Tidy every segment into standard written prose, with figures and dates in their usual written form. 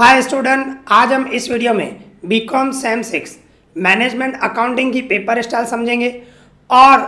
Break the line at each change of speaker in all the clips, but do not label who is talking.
Hi student, आज हम इस वीडियो में बीकॉम सेम 6 मैनेजमेंट अकाउंटिंग की पेपर स्टाइल समझेंगे और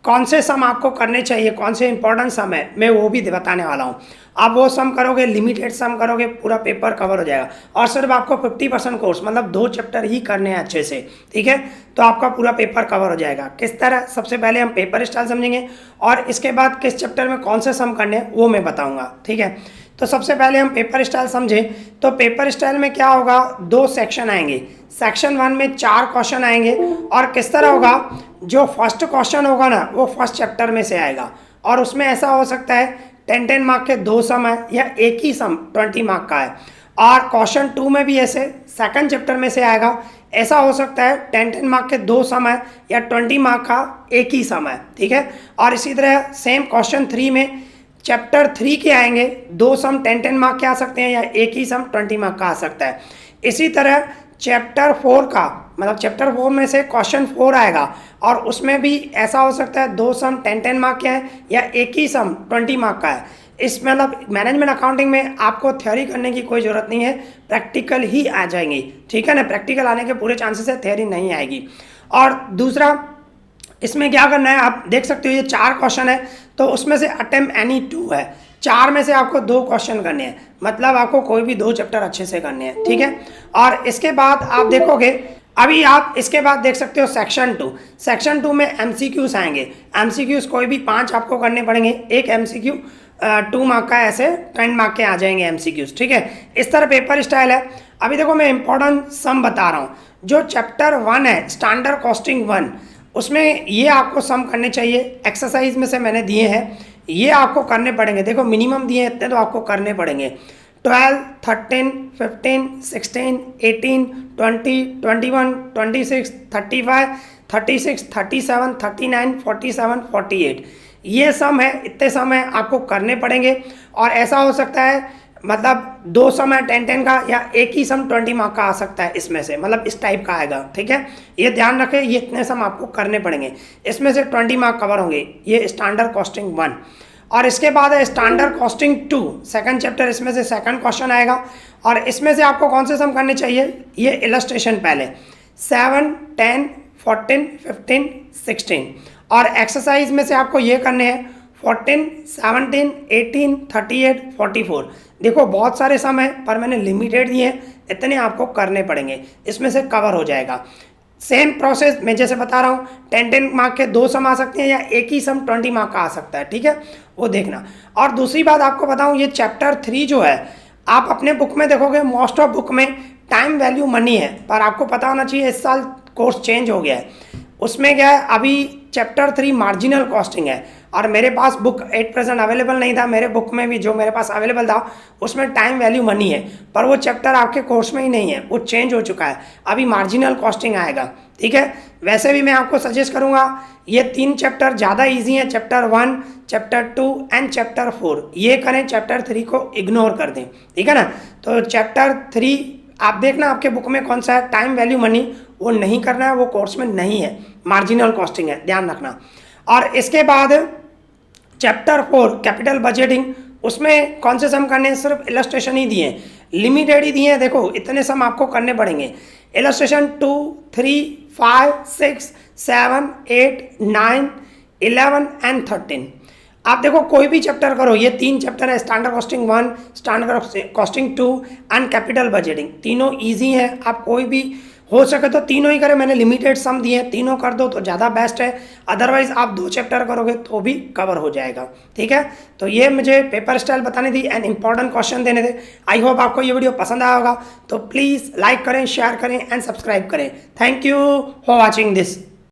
कौन से सम आपको करने चाहिए, कौन से इंपॉर्टेंट सम है मैं वो भी बताने वाला हूँ। आप वो सम करोगे, लिमिटेड सम करोगे, पूरा पेपर कवर हो जाएगा और सिर्फ आपको 50% कोर्स मतलब 2 चैप्टर ही करने हैं अच्छे से, ठीक है। तो आपका पूरा पेपर कवर हो जाएगा। किस तरह, सबसे पहले हम पेपर स्टाइल समझेंगे और इसके बाद किस चैप्टर में कौन से सम करने हैं वो मैं बताऊँगा, ठीक है। तो सबसे पहले हम पेपर स्टाइल समझें तो पेपर स्टाइल में क्या होगा, 2 सेक्शन आएंगे। सेक्शन 1 में 4 क्वेश्चन आएंगे और किस तरह होगा, जो फर्स्ट क्वेश्चन होगा ना वो फर्स्ट चैप्टर में से आएगा और उसमें ऐसा हो सकता है 10 मार्क के 2 सम है या एक ही सम 20 मार्क का है। और क्वेश्चन 2 में भी ऐसे सेकंड चैप्टर में से आएगा, ऐसा हो सकता है 10 मार्क के 2 सम है या 20 मार्क का एक ही सम है, ठीक है। और इसी तरह सेम क्वेश्चन 3 में चैप्टर 3 के आएंगे, 2 सम 10 मार्क के आ सकते हैं या एक ही सम 20 मार्क का आ सकता है। इसी तरह चैप्टर 4 का मतलब चैप्टर 4 में से क्वेश्चन 4 आएगा और उसमें भी ऐसा हो सकता है 2 सम 10 मार्क के हैं या एक ही सम 20 मार्क का है। इस मतलब मैनेजमेंट अकाउंटिंग में आपको थ्योरी करने की कोई ज़रूरत नहीं है, प्रैक्टिकल ही आ जाएंगी, ठीक है ना। प्रैक्टिकल आने के पूरे चांसेस है, थ्योरी नहीं आएगी। और दूसरा इसमें क्या करना है, आप देख सकते हो ये 4 क्वेश्चन है तो उसमें से अटेम्प्ट एनी 2 है। 4 में से आपको 2 क्वेश्चन करने हैं, मतलब आपको कोई भी 2 चैप्टर अच्छे से करने हैं, ठीक है। और इसके बाद आप देखोगे, अभी आप इसके बाद देख सकते हो सेक्शन 2। सेक्शन 2 में एमसीक्यूज आएंगे। एमसीक्यूज कोई भी 5 आपको करने पड़ेंगे। एक एमसीक्यू 2 मार्क का, ऐसे 10 मार्क के आ जाएंगे एमसीक्यूज, ठीक है। इस तरह पेपर स्टाइल है। अभी देखो मैं इंपॉर्टेंट सम बता रहा हूँ। जो चैप्टर 1 है स्टैंडर्ड कॉस्टिंग 1, उसमें ये आपको सम करने चाहिए। एक्सरसाइज में से मैंने दिए हैं, ये आपको करने पड़ेंगे। देखो मिनिमम दिए इतने तो आपको करने पड़ेंगे। 12, 13, 15, 16, 18, 20, 21, 26, 35, 36, 37, 39, 47, 48 ये सम है। इतने सम है आपको करने पड़ेंगे और ऐसा हो सकता है मतलब 2 सम है 10 का या एक ही सम 20 मार्क का आ सकता है इसमें से, मतलब इस टाइप का आएगा, ठीक है। ये ध्यान रखें, ये इतने सम आपको करने पड़ेंगे, इसमें से 20 मार्क कवर होंगे। ये स्टैंडर्ड कॉस्टिंग 1 और इसके बाद है स्टैंडर्ड कॉस्टिंग 2 सेकंड चैप्टर। इसमें से सेकंड क्वेश्चन आएगा और इसमें से आपको कौन से सम करने चाहिए, ये इलस्ट्रेशन पहले 7, 10, 14, 15, 16 और एक्सरसाइज में से आपको ये करने हैं 14, 17, 18, 38, 44। देखो बहुत सारे सम है पर मैंने लिमिटेड दिए हैं, इतने आपको करने पड़ेंगे, इसमें से कवर हो जाएगा। सेम प्रोसेस मैं जैसे बता रहा हूँ, 10 मार्क के 2 सम आ सकते हैं या एक ही सम 20 मार्क का आ सकता है, ठीक है, वो देखना। और दूसरी बात आपको बताऊँ, ये चैप्टर 3 जो है आप अपने बुक में देखोगे, मोस्ट ऑफ बुक में टाइम वैल्यू मनी है, पर आपको पता होना चाहिए इस साल कोर्स चेंज हो गया है। उसमें क्या है, अभी चैप्टर 3 मार्जिनल कॉस्टिंग है और मेरे पास बुक एट प्रेजेंट अवेलेबल नहीं था। मेरे बुक में भी जो मेरे पास अवेलेबल था उसमें टाइम वैल्यू मनी है, पर वो चैप्टर आपके कोर्स में ही नहीं है, वो चेंज हो चुका है। अभी मार्जिनल कॉस्टिंग आएगा, ठीक है। वैसे भी मैं आपको सजेस्ट करूंगा ये 3 चैप्टर ज़्यादा ईजी हैं, चैप्टर 1, चैप्टर 2 एंड चैप्टर 4 ये करें, चैप्टर 3 को इग्नोर कर दें, ठीक है ना। तो चैप्टर 3 आप देखना आपके बुक में कौन सा है, टाइम वैल्यू मनी, वो नहीं करना है, वो कोर्स में नहीं है, मार्जिनल कॉस्टिंग है, ध्यान रखना। और इसके बाद चैप्टर 4 कैपिटल बजटिंग, उसमें कौन से सम करने हैं, सिर्फ इलस्ट्रेशन ही दिए हैं, लिमिटेड ही दिए हैं। देखो इतने सम आपको करने पड़ेंगे। Illustration 2, 3, 5, 6, 7, 8, 9, 11 and 13। आप देखो कोई भी चैप्टर करो, ये 3 चैप्टर है, standard costing 1, standard costing 2 and capital budgeting, तीनों ईजी हैं। आप कोई भी हो सके तो तीनों ही करें, मैंने लिमिटेड सम दिए हैं, तीनों कर दो तो ज़्यादा बेस्ट है। अदरवाइज आप 2 चैप्टर करोगे तो भी कवर हो जाएगा, ठीक है। तो ये मुझे पेपर स्टाइल बताने थी एंड इंपॉर्टेंट क्वेश्चन देने थे। आई होप आपको ये वीडियो पसंद आया होगा, तो प्लीज़ लाइक करें, शेयर करें एंड सब्सक्राइब करें। Thank you for watching this.